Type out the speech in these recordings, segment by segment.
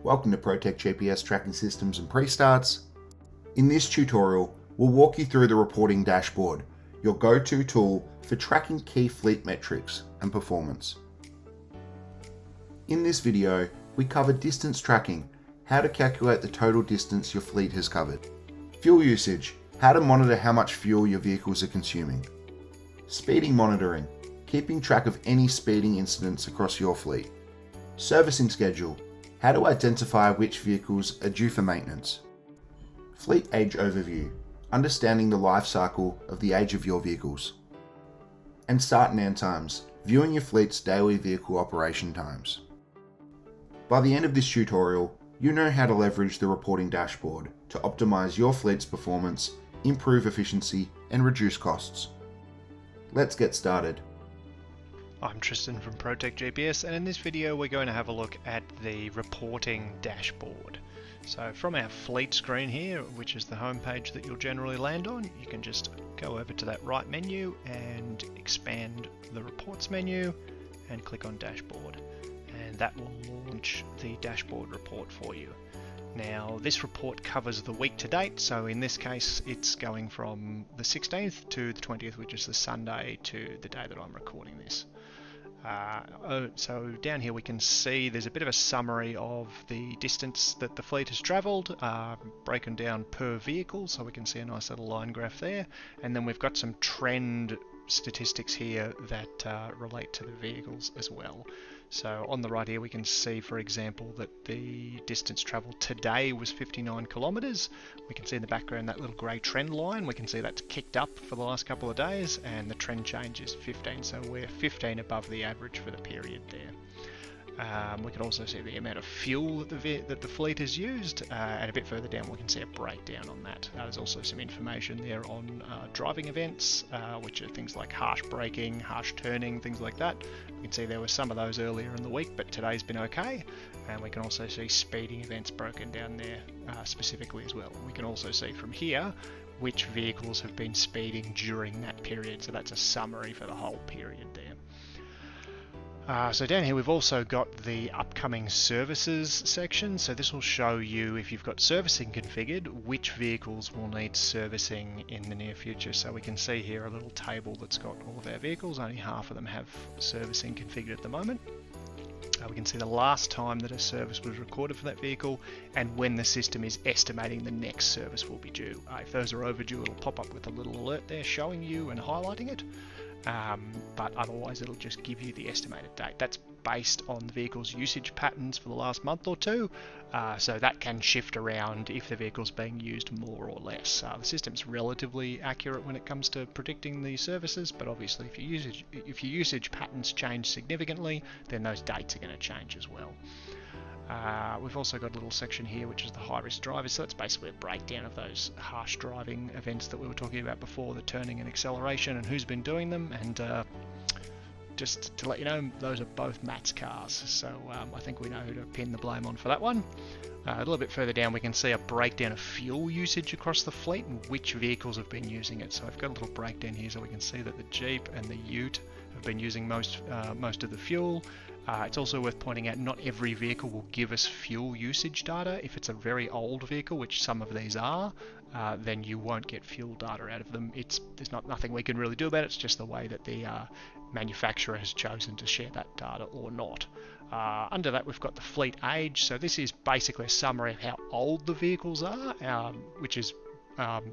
Welcome to Protekt GPS tracking systems and pre-starts. In this tutorial, we'll walk you through the reporting dashboard, your go-to tool for tracking key fleet metrics and performance. In this video, we cover distance tracking, how to calculate the total distance your fleet has covered. Fuel usage, how to monitor how much fuel your vehicles are consuming. Speeding monitoring, keeping track of any speeding incidents across your fleet. Servicing schedule, how to identify which vehicles are due for maintenance. Fleet age overview, understanding the life cycle of the age of your vehicles. And start and end times, viewing your fleet's daily vehicle operation times. By the end of this tutorial, you know how to leverage the reporting dashboard to optimize your fleet's performance, improve efficiency, and reduce costs. Let's get started. I'm Tristan from Protekt GPS, and in this video we're going to have a look at the reporting dashboard. So from our fleet screen here, which is the home page that you'll generally land on, you can just go over to that right menu and expand the reports menu and click on dashboard, and that will launch the dashboard report for you. Now this report covers the week to date, so in this case it's going from the 16th to the 20th, which is the Sunday, to the day that I'm recording this. So down here we can see there's a bit of a summary of the distance that the fleet has travelled, broken down per vehicle, so we can see a nice little line graph there, and then we've got some trend statistics here that relate to the vehicles as well. So on the right here we can see, for example, that the distance travelled today was 59 kilometres. We can see in the background that little grey trend line. We can see that's kicked up for the last couple of days, and the trend change is 15, so we're 15 above the average for the period there. We can also see the amount of fuel that the fleet has used, and a bit further down we can see a breakdown on that. There's also some information there on driving events, which are things like harsh braking, harsh turning, things like that. We can see there were some of those earlier in the week, but today's been okay. And we can also see speeding events broken down there specifically as well. We can also see from here which vehicles have been speeding during that period, so that's a summary for the whole period there. So down here we've also got the upcoming services section, so this will show you, if you've got servicing configured, which vehicles will need servicing in the near future. So we can see here a little table that's got all of our vehicles. Only half of them have servicing configured at the moment. We can see the last time that a service was recorded for that vehicle and when the system is estimating the next service will be due. If those are overdue, it'll pop up with a little alert there showing you and highlighting it. But otherwise it'll just give you the estimated date. That's based on the vehicle's usage patterns for the last month or two, so that can shift around if the vehicle's being used more or less. The system's relatively accurate when it comes to predicting the services, but obviously if your usage patterns change significantly, then those dates are going to change as well. We've also got a little section here which is the high-risk drivers, so that's basically a breakdown of those harsh driving events that we were talking about before, the turning and acceleration and who's been doing them, and just to let you know, those are both Matt's cars, so I think we know who to pin the blame on for that one. A little bit further down we can see a breakdown of fuel usage across the fleet and which vehicles have been using it. So I've got a little breakdown here so we can see that the Jeep and the Ute have been using most of the fuel. It's also worth pointing out not every vehicle will give us fuel usage data. If it's a very old vehicle, which some of these are, then you won't get fuel data out of them. There's nothing we can really do about it. It's just the way that the manufacturer has chosen to share that data or not. Under that we've got the fleet age, so this is basically a summary of how old the vehicles are, which is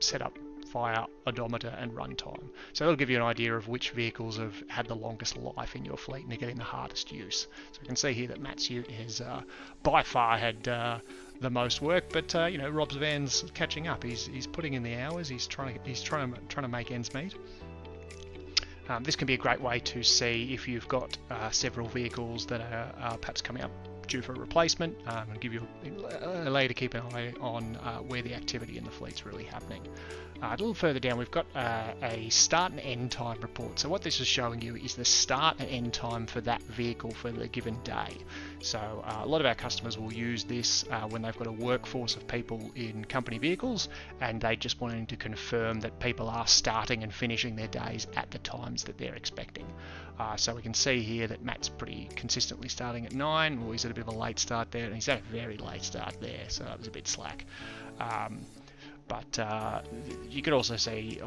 set up via odometer and runtime. So it'll give you an idea of which vehicles have had the longest life in your fleet and are getting the hardest use. So you can see here that Matt's Ute has by far had the most work, but Rob's van's catching up. He's putting in the hours. He's trying to make ends meet. This can be a great way to see if you've got several vehicles that are perhaps coming up due for a replacement, and give you a way to keep an eye on where the activity in the fleet's really happening. A little further down we've got a start and end time report. So what this is showing you is the start and end time for that vehicle for the given day. So a lot of our customers will use this when they've got a workforce of people in company vehicles and they just wanting to confirm that people are starting and finishing their days at the times that they're expecting. So we can see here that Matt's pretty consistently starting at 9, or he's at bit of a late start there, and he's had a very late start there, so that was a bit slack. But you could also see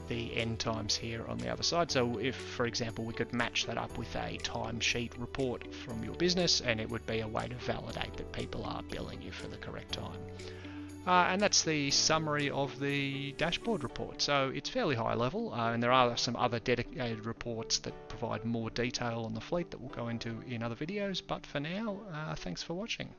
the end times here on the other side. So if, for example, we could match that up with a timesheet report from your business, and it would be a way to validate that people are billing you for the correct time. And that's the summary of the dashboard report. So it's fairly high level, and there are some other dedicated reports that provide more detail on the fleet that we'll go into in other videos. But for now, thanks for watching.